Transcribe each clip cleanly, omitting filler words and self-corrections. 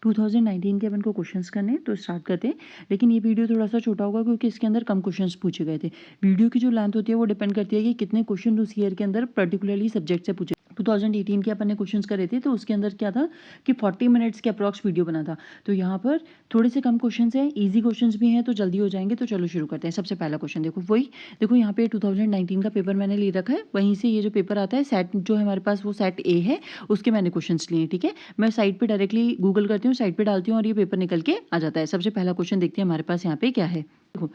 2019 के अपन को क्वेश्चंस करने हैं, तो स्टार्ट करते हैं। लेकिन ये वीडियो थोड़ा सा छोटा होगा क्योंकि इसके अंदर कम क्वेश्चंस पूछे गए थे। वीडियो की जो लेंथ होती है वो डिपेंड करती है कि कितने क्वेश्चन उस ईयर के अंदर पर्टिकुलरली सब्जेक्ट से पूछे। 2018 के अपन ने क्वेश्चंस करे थे, तो उसके अंदर क्या था कि 40 मिनट्स के अप्रॉक्स वीडियो बना था। तो यहाँ पर थोड़े से कम क्वेश्चंस हैं, ईजी क्वेश्चंस भी हैं, तो जल्दी हो जाएंगे। तो चलो शुरू करते हैं। सबसे पहला क्वेश्चन देखो, वही देखो यहाँ पे 2019 का पेपर मैंने ले रखा है। वहीं से ये जो पेपर आता है सेट जो है हमारे पास, वो सेट ए है, उसके मैंने क्वेश्चंस लिए। ठीक है, मैं साइट पे डायरेक्टली गूगल करती हूँ, साइट पे डालती हूँ और ये पेपर निकल के आ जाता है। सबसे पहला क्वेश्चन देखते हैं हमारे पास यहाँ पे क्या है। देखो,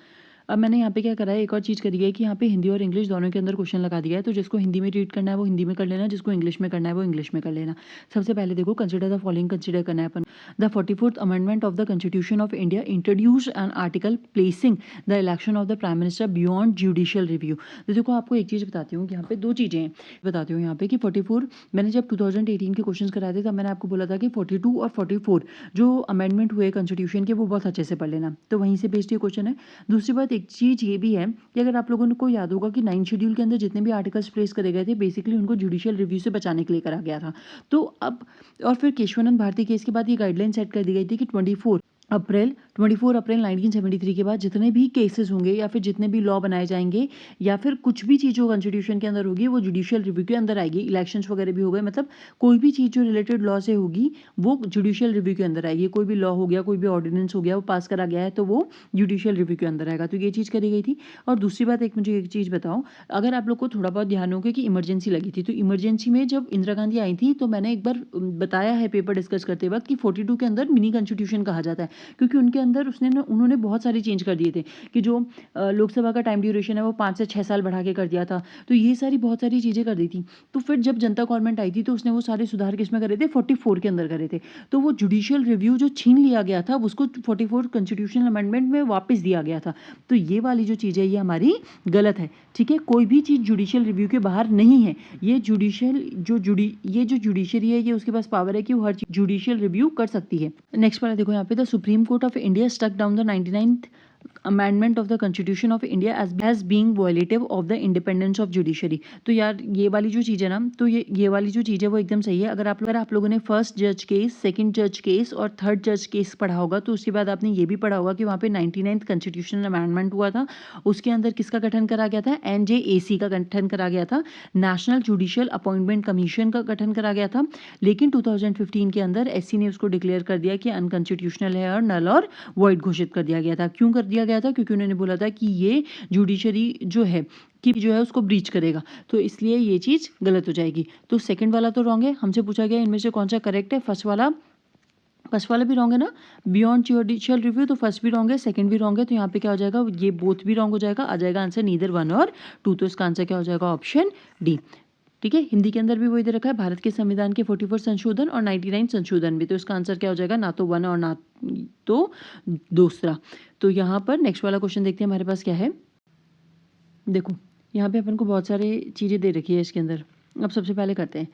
अब मैंने यहाँ पे क्या करा है, एक और चीज़ करी है कि यहाँ पे हिंदी और इंग्लिश दोनों के अंदर क्वेश्चन लगा दिया है। तो जिसको हिंदी में रीड करना है वो हिंदी में कर लेना, जिसको इंग्लिश में करना है वो इंग्लिश में कर लेना। सबसे पहले देखो, कंसिडर द फॉलोइंग, कंसिडर करना है अपन। The 44th amendment of the constitution of India introduce an article placing the election of the prime minister beyond judicial review. तो देखो, आपको एक चीज़ बताती हूँ कि यहाँ पे दो चीज़ें हैं। बताती हूँ यहाँ पे कि 44, मैंने जब 2018 के क्वेश्चन कराए थे तब मैंने आपको बोला था कि 42 और 44 जो अमेंडमेंट हुए कॉन्स्टिट्यूशन के वो बहुत अच्छे से पढ़ लेना। तो वहीं से बेस्ड ये क्वेश्चन है। दूसरी बात, एक चीज़ ये भी है कि अगर आप लोगों को याद होगा कि 9 शेड्यूल के अंदर जितने भी आर्टिकल्स प्लेस करे गए थे, बेसिकली उनको जुडिशियल रिव्यू से बचाने के लिए करा गया था। तो अब और फिर केशवानंद भारती केस के बाद ये गाइडलाइन सेट कर दी गई थी कि 24 अप्रैल 1973 के बाद जितने भी केसेस होंगे या फिर जितने भी लॉ बनाए जाएंगे या फिर कुछ भी चीज़ जो कॉन्स्टिट्यूशन के अंदर होगी वो जुडिशियल रिव्यू के अंदर आएगी। इलेक्शंस वगैरह भी हो गए, मतलब कोई भी चीज़ जो रिलेटेड लॉ से होगी वो जुडिशियल रिव्यू के अंदर आएगी। कोई भी लॉ हो गया, कोई भी ऑर्डिनेंस हो गया, वो पास करा गया है तो वो जुडिशियल रिव्यू के अंदर आएगा। तो ये चीज़ करी गई थी। और दूसरी बात, एक मुझे एक चीज़ बताओ, अगर आप लोग को थोड़ा बहुत ध्यान होगा कि इमरजेंसी लगी थी, तो इमरजेंसी में जब इंदिरा गांधी आई थी तो मैंने एक बार बताया है पेपर डिस्कस करते वक्त कि 42 के अंदर मिनी कॉन्स्टिट्यूशन कहा जाता है, क्योंकि उनके अंदर उन्होंने बहुत सारी चेंज कर दिए थे कि जो लोकसभा का टाइम ड्यूरेशन है वो 5 से 6 साल बढ़ा के कर दिया था। तो ये सारी बहुत सारी चीज़ें कर दी थी। तो फिर जब जनता गवर्नमेंट आई थी तो उसने वो सारे सुधार किसमें करे थे, 44 के अंदर करे थे। तो वो जुडिशियल रिव्यू जो छीन लिया गया था उसको 44 कॉन्स्टिट्यूशनल अमेंडमेंट में वापस दिया गया था। तो ये वाली जो चीज़ है ये हमारी गलत है। ठीक है, कोई भी चीज़ जुडिशियल रिव्यू के बाहर नहीं है। ये जो जुडिशरी है, ये उसके पास पावर है कि वो हर चीज जुडिशियल रिव्यू कर सकती है। नेक्स्ट वाला देखो यहाँ पे, the supreme court of India stuck down the 99th amendment of the constitution of India as being violative of the independence of judiciary. तो यार ये वाली जो चीज़ है ना, तो ये वाली जो चीज़ है वो एकदम सही है। अगर आप लोगों ने फर्स्ट जज केस, सेकंड जज केस और थर्ड जज केस पढ़ा होगा तो उसके बाद आपने ये भी पढ़ा होगा कि वहाँ पे 99th कॉन्स्टिट्यूशनल अमेंडमेंट हुआ था। उसके अंदर किसका गठन करा गया था, NJAC का गठन करा गया था, नेशनल जुडिशियल अपॉइंटमेंट कमीशन का गठन करा गया था। लेकिन 2015 के अंदर SC ने उसको डिक्लेयर कर दिया कि अनकॉन्स्टिट्यूशनल है और नल और वॉइड घोषित कर दिया गया था। क्यों कर दिया गया था, क्योंकि उन्होंने बोला था कि ये जुडिशरी जो है उसको ब्रीच करेगा, तो इसलिए ये चीज़ गलत हो जाएगी। तो सेकंड वाला तो रॉन्ग है। हमसे पूछा गया इनमें से कौन सा करेक्ट है। फर्स्ट वाला भी रॉन्ग है ना, बियॉन्ड जुडिशियल रिव्यू, तो फर्स्ट भी रॉन्ग है, सेकंड भी रॉन्ग है। तो यहाँ पे क्या हो जाएगा, ये बोथ भी रॉन्ग हो जाएगा। आ जाएगा आंसर नीदर 1 और 2। तो इसका आंसर क्या हो जाएगा, ऑप्शन डी। ठीक है, हिंदी के अंदर भी वही दे रखा है, भारत के संविधान के 44 संशोधन और 99 संशोधन भी। तो इसका आंसर क्या हो जाएगा, ना तो 1 और ना तो दूसरा। तो यहाँ पर नेक्स्ट वाला क्वेश्चन देखते हैं हमारे पास क्या है। देखो, यहाँ पे अपन को बहुत सारी चीज़ें दे रखी है इसके अंदर। अब सबसे पहले करते हैं,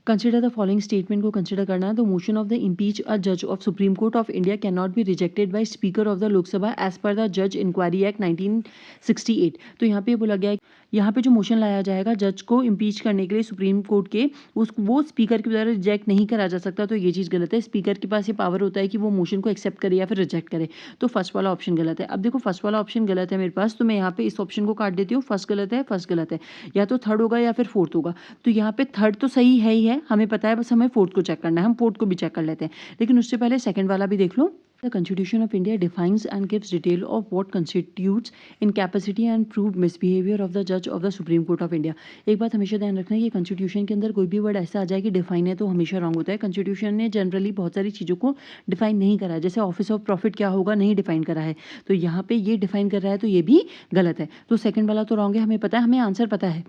कंसिडर द फॉलोइंग स्टेटमेंट को कंसिडर करना है। The motion of the impeach अ जज of supreme court of India can not be rejected by speaker of the Lok Sabha as per the जज इंक्वायरी एक्ट 1968। तो यहाँ पे बोला गया है, यहाँ पे जो मोशन लाया जाएगा जज को इम्पीच करने के लिए सुप्रीम कोर्ट के, वो स्पीकर के द्वारा रिजेक्ट नहीं करा जा सकता। तो ये चीज़ गलत है। स्पीकर के पास ये पावर होता है कि वो मोशन को एक्सेप्ट करे या फिर रिजेक्ट करे। तो फर्स्ट वाला ऑप्शन गलत है। अब देखो, फर्स्ट वाला ऑप्शन गलत है मेरे पास, तो मैं यहाँ पे इस ऑप्शन को काट देती हूँ। फर्स्ट गलत है, फर्स्ट गलत है, या तो थर्ड होगा या फिर फोर्थ होगा। तो यहाँ पे थर्ड तो सही है ही है, हमें पता है, बस हमें फोर्थ को चेक करना है। हम फोर्थ को भी चेक कर लेते हैं, लेकिन उससे पहले सेकंड वाला भी देख लो। The constitution of India defines and gives detail of what constitutes incapacity and proved misbehaviour of the जज of the supreme court of India. एक बात हमेशा ध्यान रखना है कि कॉन्स्टिट्यूशन के अंदर कोई भी वर्ड ऐसा आ जाए कि डिफाइन है तो हमेशा रॉन्ग होता है। कॉन्स्टिट्यूशन ने जनरली बहुत सारी चीज़ों को डिफाइन नहीं करा है, जैसे ऑफिस ऑफ प्रॉफिट क्या होगा नहीं डिफाइन करा है, तो यहाँ पे ये डिफाइन कर रहा है, तो ये भी गलत है। तो सेकंड वाला तो रॉन्ग है, हमें पता है, हमें आंसर पता है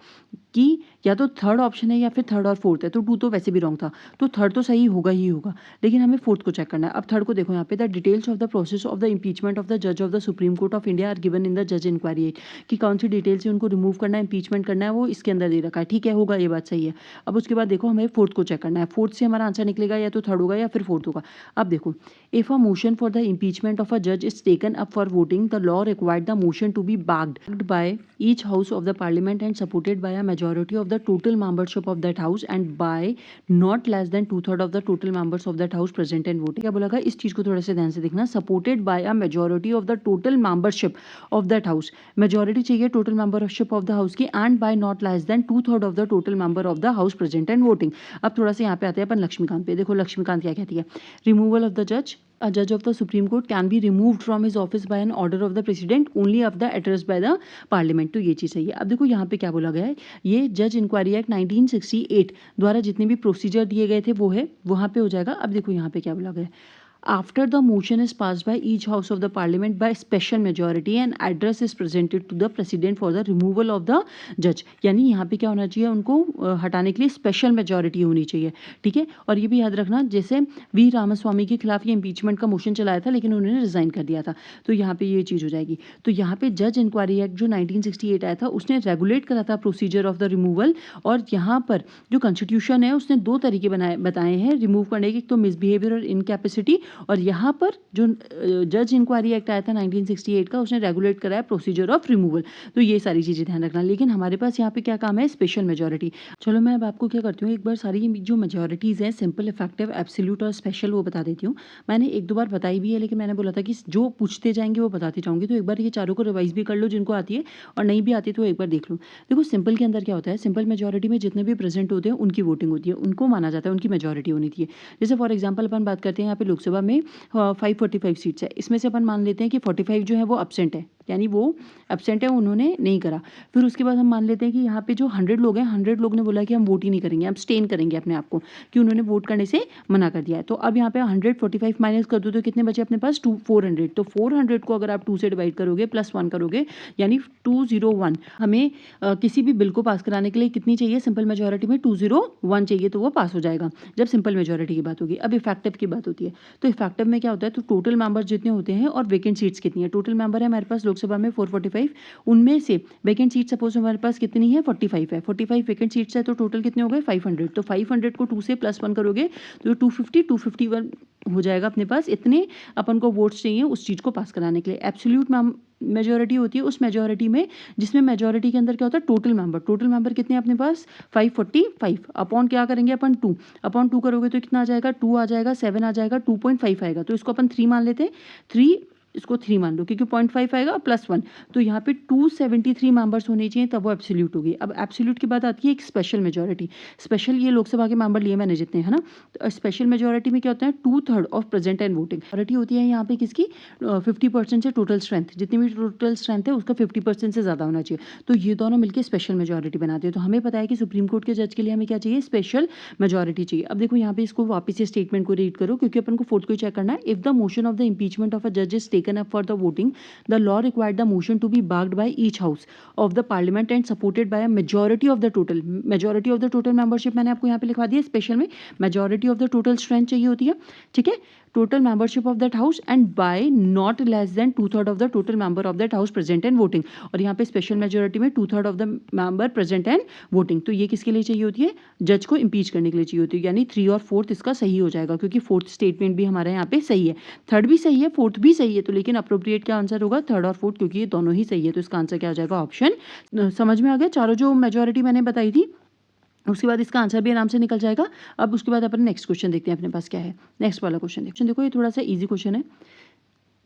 कि या तो थर्ड ऑप्शन है या फिर थर्ड और फोर्थ है। तो 2 तो वैसे भी रॉन्ग था, तो थर्ड तो सही होगा ही होगा, लेकिन हमें फोर्थ को चेक करना है। अब थर्ड को देखो, यहाँ पे the details of the process of the impeachment of the जज of the supreme court of India are given in the जज इंक्वायरी एक्ट, कि कौन सी डिटेल से उनको रिमूव करना है, इम्पीचमेंट करना है, वो इसके अंदर दे रखा है। ठीक है, होगा, ये बात सही है। अब उसके बाद देखो हमें फोर्थ को चेक करना है, फोर्थ से हमारा आंसर निकलेगा या तो थर्ड होगा या फिर फोर्थ होगा। अब देखो, if a motion for the impeachment of a जज is taken up for voting, the law required the motion to be backed by each house of the parliament and supported by a majority of the total membership of that house and by not less than 2/3 of the total members of that house present and voting। क्या बोला गया, इस चीज को थोड़ा सा ध्यान से देखना, supported by a majority of the total membership of that house, majority चाहिए total membership of the house की, and by not less than 2/3 of the total member of the house present and voting. अब थोड़ा सा यहाँ पे आते हैं अपन लक्ष्मीकांत पे। देखो लक्ष्मीकांत क्या कहती है, रिमूवल ऑफ द जज, a judge of the Supreme Court can be removed from his office by an order of the president only of the addressed by the parliament। तो ये चीज़ सही है। अब देखो यहाँ पे क्या बोला गया है, ये जज इंक्वायरी एक्ट 1968 द्वारा जितने भी प्रोसीजर दिए गए थे वो है, वहाँ पे हो जाएगा। अब देखो यहाँ पे क्या बोला गया है, after the motion is passed by each house of the parliament by special majority and address is presented to the president for the removal of the judge। यानी यहाँ पे क्या होना चाहिए, उनको हटाने के लिए स्पेशल मेजोरिटी होनी चाहिए। ठीक है, और ये भी याद रखना, जैसे वी रामास्वामी के खिलाफ ये इम्पीचमेंट का मोशन चलाया था लेकिन उन्होंने रिजाइन कर दिया था, तो यहाँ पे ये चीज़ हो जाएगी। तो यहाँ पे जज इंक्वायरी एक्ट जो 1968 आया था उसने रेगुलेट करा था प्रोसीजर ऑफ द रिमूवल, और यहाँ पर जो कॉन्स्टिट्यूशन है उसने दो तरीके बताए हैं रिमूव करने के, तो मिसबिहेवियर और इनकैपेसिटी, और यहाँ पर जो जज इंक्वायरी एक्ट आया था 1968 का उसने रेगुलेट कराया प्रोसीजर ऑफ रिमूवल। तो ये सारी चीज़ें ध्यान रखना। लेकिन हमारे पास यहाँ पे क्या काम है, स्पेशल मेजोरिटी। चलो मैं अब आपको क्या करती हूँ, एक बार सारी जो मेजोरिटीज़ हैं, सिंपल, इफेक्टिव, एब्सोल्यूट और स्पेशल, वो बता देती हूँ। मैंने एक दो बार बताई भी है, लेकिन मैंने बोला था कि जो पूछते जाएंगे वो बताती जाऊँगी, तो एक बार ये चारों को रिवाइज भी कर लो जिनको आती है, और नहीं भी आती तो एक बार देख लो। देखो सिंपल के अंदर क्या होता है, सिंपल मेजोरिटी में जितने भी प्रेजेंट होते हैं उनकी वोटिंग होती है, उनको माना जाता है, उनकी मेजोरिटी होनी चाहिए। जैसे फॉर एग्जाम्पल अपन बात करते हैं यहाँ पे लोकसभा में 545 सीट्स है, इसमें से अपन मान लेते हैं कि 45 जो है वो एब्सेंट है, यानी वो एब्सेंट है, उन्होंने नहीं करा। फिर उसके बाद हम मान लेते हैं कि यहाँ पे जो 100 लोग हैं, 100 लोग ने बोला कि हम वोट ही नहीं करेंगे, हम स्टेन करेंगे अपने आप को, कि उन्होंने वोट करने से मना कर दिया है। तो अब यहाँ पे 145 माइनस कर दो तो कितने बचे अपने पास, 400। तो 400 को अगर आप 2 से डिवाइड करोगे +1 करोगे, यानी 201। हमें किसी भी बिल को पास कराने के लिए कितनी चाहिए, सिंपल मेजोरिटी में 201 चाहिए, तो वो पास हो जाएगा जब सिंपल मेजोरिटी की बात होगी। अब इफेक्टिव की बात होती है, तो इफेक्टिव में क्या होता है, तो टोटल मेंबर जितने होते हैं और वैकेंट सीट्स कितनी है। टोटल मेंबर है हमारे पास लोकसभा में 445, उनमें से वैकेंट सीट सपोज हमारे पास कितनी है, 45 है, 45 वैकेंट सीट्स है, तो टोटल कितने हो गए 500। तो 500 को 2 से +1 करोगे तो 251 हो जाएगा अपने पास। इतने अपन को वोट्स चाहिए उस चीज़ को पास कराने के लिए। एब्सोल्यूट मेजोरिटी होती है उस मेजोरिटी में जिसमें मेजोरिटी के अंदर क्या होता है, टोटल मेंबर कितने हैं अपने पास 545, अपॉन क्या करेंगे अपन 2, अपॉन 2 करोगे तो कितना आ जाएगा, 2 आ जाएगा, 7 आ जाएगा, 2.5 आएगा, तो इसको अपन 3 मान लेते हैं, 3 इसको 3 मान लो, क्योंकि 0.5 आएगा +1, तो यहाँ पे 273 मेंबर्स होने चाहिए, तब वो एब्सोल्यूट होगी। अब एब्सोल्यूट की बात आती है एक स्पेशल मेजोरिटी। स्पेशल ये लोकसभा के मेंबर लिए मैंने जितने, है ना, तो स्पेशल मेजोरिटी में क्या होता है, 2/3 of present and voting. Majority होती है यहाँ पे किसकी, 50% से टोटल स्ट्रेंथ, जितनी भी टोटल स्ट्रेंथ है उसका 50% से ज़्यादा होना चाहिए, तो ये दोनों मिलकर स्पेशल मेजोरिटी बनाते हैं। तो हमें पता है कि सुप्रीम कोर्ट के जज के लिए हमें क्या चाहिए, स्पेशल मेजोरिटी चाहिए। अब देखो यहाँ पे इसको वापस से स्टेटमेंट को रीड करो, क्योंकि अपन को फोर्थ को चेक करना है। If the motion of the impeachment of a जज is taken up for the voting, the law required the motion to be backed by each house of the parliament and supported by a majority of the total membership। मैंने आपको यहाँ पे लिखवा दिया, special में majority of the total strength चाहिए होती है, ठीक है, total membership of that house and by not less than 2/3 of the total member of that house present and voting। और यहाँ पे स्पेशल मेजोरिटी में 2/3 of the member present and voting, तो ये किसके लिए चाहिए होती है, जज को इम्पीच करने के लिए चाहिए होती है, यानी 3 और 4 इसका सही हो जाएगा, क्योंकि फोर्थ स्टेटमेंट भी हमारे यहाँ पे सही है, थर्ड भी सही है, फोर्थ भी सही है, तो लेकिन अप्रोप्रिएट क्या आंसर होगा, थर्ड और फोर्थ, क्योंकि ये दोनों ही सही है, तो इसका आंसर क्या हो जाएगा, ऑप्शन। समझ में आ गया, चारों जो मेजोरिटी मैंने बताई थी, उसके बाद इसका आंसर भी आराम से निकल जाएगा। अब उसके बाद अपन नेक्स्ट क्वेश्चन देखते हैं अपने पास क्या है। नेक्स्ट वाला क्वेश्चन देखो, ये थोड़ा सा इजी क्वेश्चन है।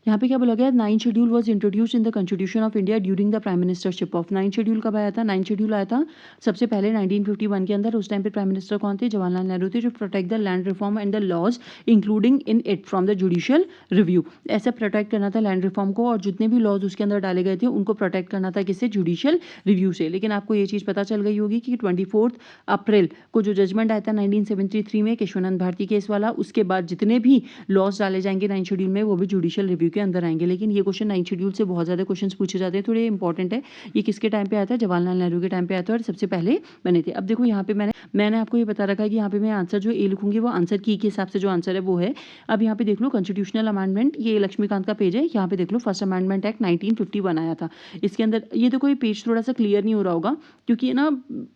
यहाँ पे क्या बोला गया, 9th schedule was introduced in the constitution of India during the prime ministership of. 9th schedule कब आया था, 9th शेड्यूल आया था सबसे पहले 1951 के अंदर। उस टाइम पे प्राइम मिनिस्टर कौन थे, जवाहरलाल नेहरू थे, जो protect the land reform and the laws including in it from the judicial review. ऐसे प्रोटेक्ट करना था लैंड रिफॉर्म को, और जितने भी लॉज उसके अंदर डाले गए थे उनको प्रोटेक्ट करना था किससे, जुडिशियल रिव्यू से। लेकिन आपको ये चीज़ पता चल गई होगी कि 24 अप्रैल को जो जजमेंट आया था 1973 में केशवानंद भारती केस वाला, उसके बाद जितने भी लॉज डाले जाएंगे 9th शेड्यूल में वो भी जुडिशियल रिव्यू रिव्यू के अंदर आएंगे। लेकिन ये क्वेश्चन 9 शेड्यूल से बहुत ज़्यादा क्वेश्चन पूछे जाते हैं, थोड़े इंपॉर्टेंट है। ये किसके टाइम पे आया था? जवाहरलाल नेहरू के टाइम पे आया था और सबसे पहले बने थे। अब देखो यहाँ पे मैंने आपको ये बता रखा है कि यहाँ पे मैं आंसर जो ए लिखूंगी वो आंसर की के हिसाब से जो आंसर है वो है। अब यहाँ पे देख लो कॉन्स्टिट्यूशनल अमेंडमेंट, ये लक्ष्मीकांत का पेज है। यहाँ पे देख लो फर्स्ट अमेंडमेंट एक्ट 1951 आया था। इसके अंदर ये तो कोई पेज थोड़ा सा क्लियर नहीं हो रहा होगा क्योंकि ना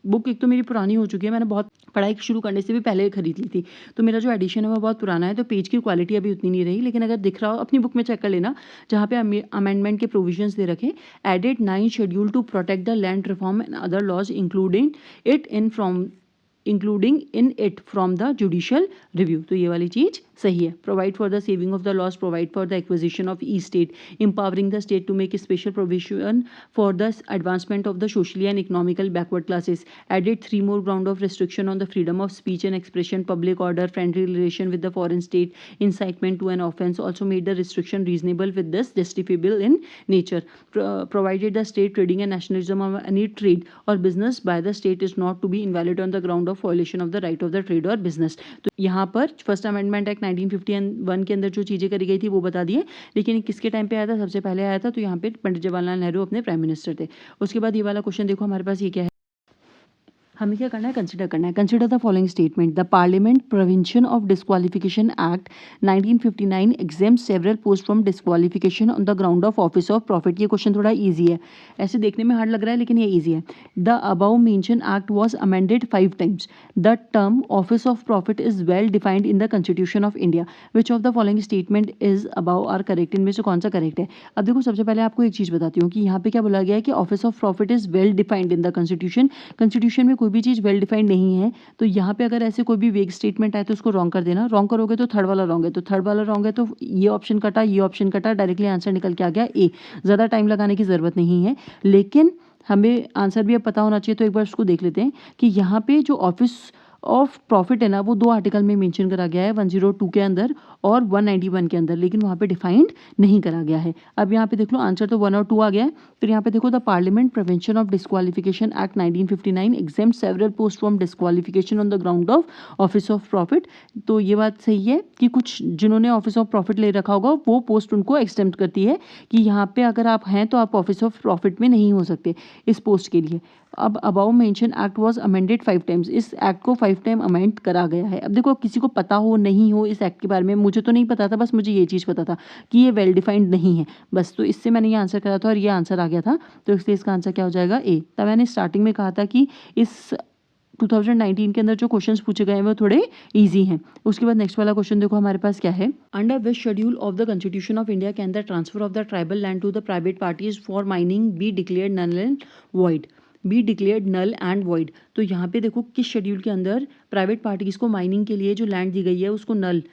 बुक एक तो मेरी पुरानी हो चुकी है, मैंने बहुत पढ़ाई शुरू करने से भी पहले खरीद ली थी, तो मेरा जो एडिशन है वो बहुत पुराना है, तो पेज की क्वालिटी अभी उतनी नहीं रही। लेकिन अगर दिख रहा हो अपनी बुक में चेक कर लेना, जहाँ पे अमेंडमेंट के प्रोविजंस दे रखे, added 9 schedule to protect the land reform and other laws including in it from the judicial review. तो ये वाली चीज सही है। Provide for the saving of the laws, provide for the acquisition of estate, empowering the state to make a special provision for the advancement of the socially and economically backward classes, added 3 more ground of restriction on the freedom of speech and expression, public order, friendly relation with the foreign state, incitement to an offence, also made the restriction reasonable with this justifiable in nature, provided the state trading and nationalism of any trade or business by the state is not to be invalid on the ground of violation of the right of the trade or business। तो यहाँ पर first amendment act 1951 के अंदर जो चीज़ें करी गई थी वो बता दिए। लेकिन किसके टाइम पे आया था? सबसे पहले आया था तो यहाँ पे पंडित जवाहरलाल नेहरू अपने प्राइम मिनिस्टर थे। उसके बाद ये वाला क्वेश्चन देखो हमारे पास ये क्या है, हमें क्या करना है? कंसिडर करना है। Consider the following statement, the parliament prevention of disqualification act 1959 exempt several post from disqualification on the ground of office of profit. ये क्वेश्चन थोड़ा इजी है, ऐसे देखने में हार्ड लग रहा है लेकिन ये इजी है। The above mentioned act was amended 5 times. The term office of profit is well defined in the constitution of India. Which of the following statement is above are correct? इनमें से कौन सा करेक्ट है? अब देखो सबसे पहले आपको एक चीज बताती हूँ कि यहाँ पे क्या बोला गया है कि office of profit is well defined in the constitution. Constitution में कोई भी चीज वेल डिफाइंड नहीं है, तो यहाँ पे अगर ऐसे कोई भी वेग स्टेटमेंट आए तो उसको रॉन्ग कर देना। रॉन्ग करोगे तो थर्ड वाला रॉन्ग है, तो थर्ड वाला रॉन्ग है तो ये ऑप्शन कटा, ये ऑप्शन कटा, डायरेक्टली आंसर निकल के आ गया ए। ज़्यादा टाइम लगाने की ज़रूरत नहीं है, लेकिन हमें आंसर भी अब पता होना चाहिए, तो एक बार उसको देख लेते हैं कि यहाँ पे जो ऑफिस ऑफ प्रॉफिट है ना वो 2 आर्टिकल में मेंशन करा गया है, 102 के अंदर और 191 के अंदर, लेकिन वहाँ पे डिफाइंड नहीं करा गया है। अब यहाँ पे देख लो आंसर तो 1 और 2 आ गया है। फिर यहाँ पे देखो the parliament prevention of disqualification act 1959 exempt several post from disqualification on the ground of office of profit. तो ये बात सही है कि कुछ जिन्होंने ऑफिस ऑफ प्रॉफिट ले रखा होगा वो पोस्ट उनको एक्सटेम्प्ट करती है कि यहाँ पे अगर आप हैं तो आप ऑफिस ऑफ प्रॉफिट में नहीं हो सकते इस पोस्ट के लिए। अब above mentioned act was amended 5 times, इस एक्ट को 5 टाइम अमेंड करा गया है। अब देखो किसी को पता हो नहीं हो इस एक्ट के बारे में, मुझे तो नहीं पता था, बस मुझे ये चीज़ पता था कि ये वेल डिफाइंड नहीं है बस, तो इससे मैंने ये आंसर करा था और ये आंसर आ गया था, तो इसलिए इसका आंसर क्या हो जाएगा? ए। तब मैंने स्टार्टिंग में कहा था कि इस 2019 के अंदर जो क्वेश्चंस पूछे गए हैं वो थोड़े इजी हैं। उसके बाद नेक्स्ट वाला क्वेश्चन देखो हमारे पास क्या है, under which schedule of the constitution of India can the transfer of the tribal land to the private parties for mining be declared null and void? Be declared null and void. तो यहाँ पे देखो किस schedule के अंदर private parties को mining के लिए जो लैंड दी गई है उसको नल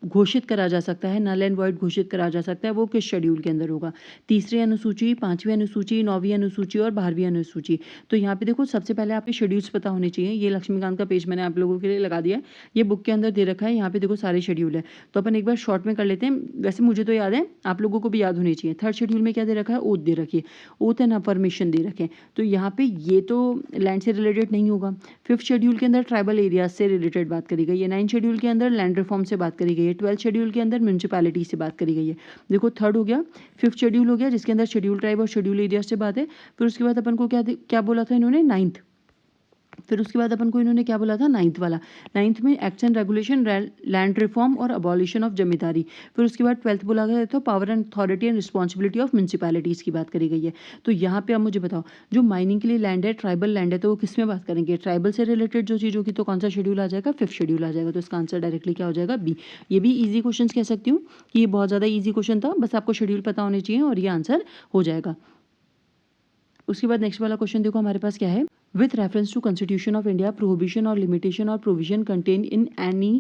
घोषित करा जा सकता है, नल एंड वॉइड घोषित करा जा सकता है, वो किस शेड्यूल के अंदर होगा? 3री अनुसूची, 5वीं अनुसूची, 9वीं अनुसूची और 12वीं अनुसूची। तो यहाँ पे देखो सबसे पहले आपके शेड्यूल्स पता होने चाहिए। ये लक्ष्मीकांत का पेज मैंने आप लोगों के लिए लगा दिया है, ये बुक के अंदर दे रखा है। यहाँ पे देखो सारे शेड्यूल है, तो अपन एक बार शॉर्ट में कर लेते हैं। वैसे मुझे तो याद है, आप लोगों को भी याद होनी चाहिए। 3rd शेड्यूल में क्या दे रखा है? ओथ दे रखी है, ओथ एंड अफर्मेशन दे रखे हैं। तो यहाँ पे ये तो लैंड से रिलेटेड नहीं होगा। 5th शेड्यूल के अंदर ट्राइबल एरियाज से रिलेटेड बात करी गई है। 9th शेड्यूल के अंदर लैंड रिफॉर्म से बात करी गई है। 12th शेड्यूल के अंदर म्यूनिसिपैलिटी से बात करी गई है। देखो 3rd हो गया, 5th शेड्यूल हो गया जिसके अंदर शेड्यूल ट्राइब और शेड्यूल एरिया से बात है। फिर उसके बाद अपन को क्या बोला था इन्होंने? 9th। फिर उसके बाद अपन को इन्होंने क्या बोला था? 9th वाला। 9th में act and regulation, land reform और अबॉलिशन ऑफ जमींदारी। फिर उसके बाद 12th बोला गया तो power and authority and responsibility of municipalities की बात करी गई है। तो यहाँ पे अब मुझे बताओ, जो माइनिंग के लिए लैंड है, ट्राइबल लैंड है, तो वो किस में बात करेंगे? ट्राइबल से रिलेटेड जो चीज़ होगी तो कौन सा शेड्यूल आ जाएगा? 5th शेड्यूल आ जाएगा। तो इसका आंसर डायरेक्टली क्या हो जाएगा? बी। ये भी ईजी क्वेश्चन कह सकती हूँ कि ये बहुत ज़्यादा ईजी क्वेश्चन था, बस आपको शेड्यूल पता होने चाहिए और ये आंसर हो जाएगा। उसके बाद नेक्स्ट वाला क्वेश्चन देखो हमारे पास क्या है, with reference to Constitution of India, prohibition or limitation or provision contained in any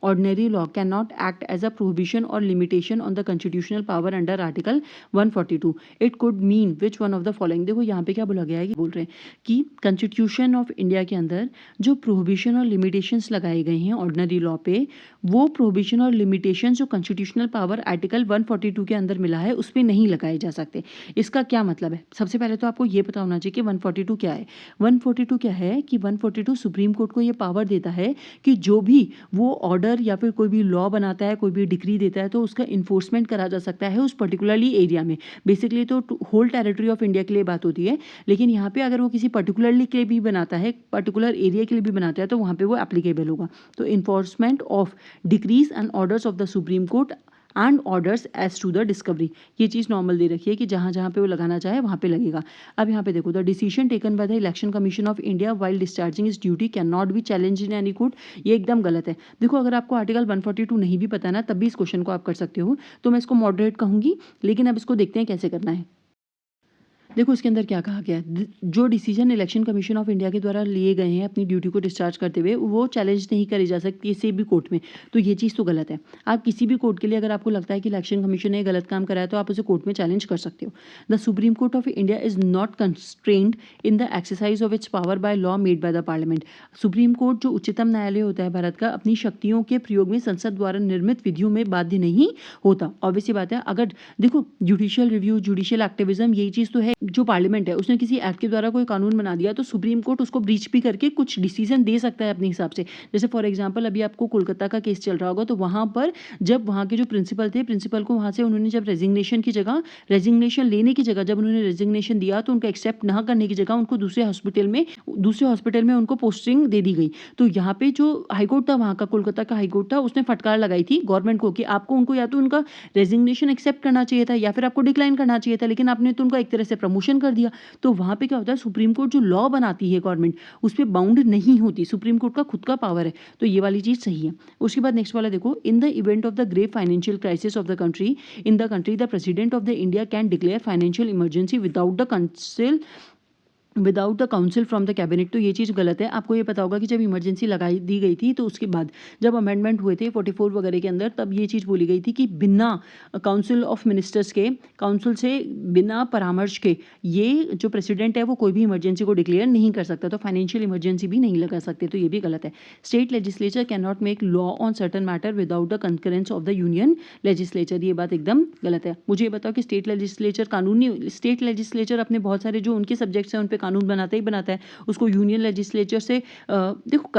ordinary law cannot act as a prohibition or limitation on the constitutional power under Article 142. It could mean which one of the following? देखो यहाँ पे क्या बोला गया है कि बोल रहे हैं कि Constitution of India के अंदर जो prohibition और limitations लगाए गए हैं ordinary law पे, वो prohibition और limitations जो constitutional power Article 142 के अंदर मिला है उस पर नहीं लगाए जा सकते। इसका क्या मतलब है? सबसे पहले तो आपको ये पता होना चाहिए कि 142 क्या है। 142 क्या है कि 142 सुप्रीम कोर्ट को ये पावर देता है कि जो भी वो ऑर्डर या फिर कोई भी लॉ बनाता है, कोई भी डिक्री देता है, तो उसका इन्फोर्समेंट करा जा सकता है उस पर्टिकुलरली एरिया में। बेसिकली तो होल टेरिटरी ऑफ इंडिया के लिए बात होती है, लेकिन यहाँ पे अगर वो किसी पर्टिकुलरली के लिए भी बनाता है, पर्टिकुलर एरिया के लिए भी बनाता है, तो वहाँ पे वो एप्लीकेबल होगा। तो enforcement of decrees and orders of the supreme Court and orders as to the discovery, ये चीज़ नॉर्मल दे रखी है कि जहाँ जहाँ पे वो लगाना चाहे वहाँ पे लगेगा। अब यहाँ पे देखो, the decision taken by the election commission of India while discharging is duty can not B challenge in any court, ये एकदम गलत है। देखो, अगर आपको आर्टिकल 142 नहीं भी पता ना, तब भी इस क्वेश्चन को आप कर सकते हो, तो मैं इसको मॉडरेट कहूँगी, लेकिन अब इसको देखते हैं कैसे करना है। देखो इसके अंदर क्या कहा गया है, जो decision election commission of India के द्वारा लिए गए हैं अपनी ड्यूटी को डिस्चार्ज करते हुए, वो चैलेंज नहीं करी जा सकती किसी भी कोर्ट में, तो ये चीज़ तो गलत है। आप किसी भी कोर्ट के लिए अगर आपको लगता है कि इलेक्शन कमीशन ने गलत काम करा है, तो आप उसे कोर्ट में चैलेंज कर सकते हो। The supreme court of India is not constrained in the exercise of its power by law made by the parliament. Supreme court जो उच्चतम न्यायालय होता है भारत का, अपनी शक्तियों के प्रयोग में संसद द्वारा निर्मित विधियों में बाध्य नहीं होता। ऑब्वियस सी बात है, अगर देखो जुडिशियल रिव्यू, जुडिशियल एक्टिविज्म, यही चीज़ तो है। जो पार्लियामेंट है उसने किसी एक्ट के द्वारा कोई कानून बना दिया, तो सुप्रीम कोर्ट उसको ब्रीच भी करके कुछ डिसीजन दे सकता है अपने हिसाब से। जैसे फॉर एग्जांपल अभी आपको कोलकाता का केस चल रहा होगा, तो वहाँ पर जब वहाँ के जो प्रिंसिपल थे, प्रिंसिपल को वहाँ से उन्होंने जब रेजिग्नेशन लेने की जगह जब उन्होंने रेजिग्नेशन दिया, तो उनका एक्सेप्ट ना करने की जगह उनको दूसरे हॉस्पिटल में उनको पोस्टिंग दे दी गई। तो यहाँ पे जो हाईकोर्ट था, वहाँ का कोलकाता का हाईकोर्ट था, उसने फटकार लगाई थी गवर्नमेंट को कि आपको उनको या तो उनका रेजिग्नेशन एक्सेप्ट करना चाहिए था या फिर आपको डिक्लाइन करना चाहिए था, लेकिन आपने तो उनका एक तरह से प्रमोशन कर दिया। तो वहाँ पे क्या होता है, सुप्रीम कोर्ट जो लॉ बनाती है गवर्नमेंट, उस पर बाउंड नहीं होती, सुप्रीम कोर्ट का खुद का पावर है। तो ये वाली चीज़ सही है। उसके बाद नेक्स्ट वाला देखो, in the event of the grave financial crisis of the country the president of the India can declare financial emergency without the council from the cabinet. तो ये चीज़ गलत है। आपको ये पता होगा कि जब इमरजेंसी लगाई दी गई थी, तो उसके बाद जब अमेंडमेंट हुए थे 44 वगैरह के अंदर, तब ये चीज़ बोली गई थी कि बिना काउंसिल ऑफ मिनिस्टर्स के, काउंसिल से बिना परामर्श के, ये जो प्रेसिडेंट है वो कोई भी इमरजेंसी को डिक्लेयर नहीं कर सकता, तो फाइनेंशियल इमरजेंसी भी नहीं लगा सकते, तो ये भी गलत है। State legislature can not make law on certain matter without the concurrence of the union legislature, ये बात एकदम गलत है। मुझे ये बताओ कि स्टेट लेजिस्लेचर अपने बहुत सारे जो उनके सब्जेक्ट्स हैं उन पर कानून बनाता ही बनाता है, उसको यूनियन लेजिस्लेचर से देखो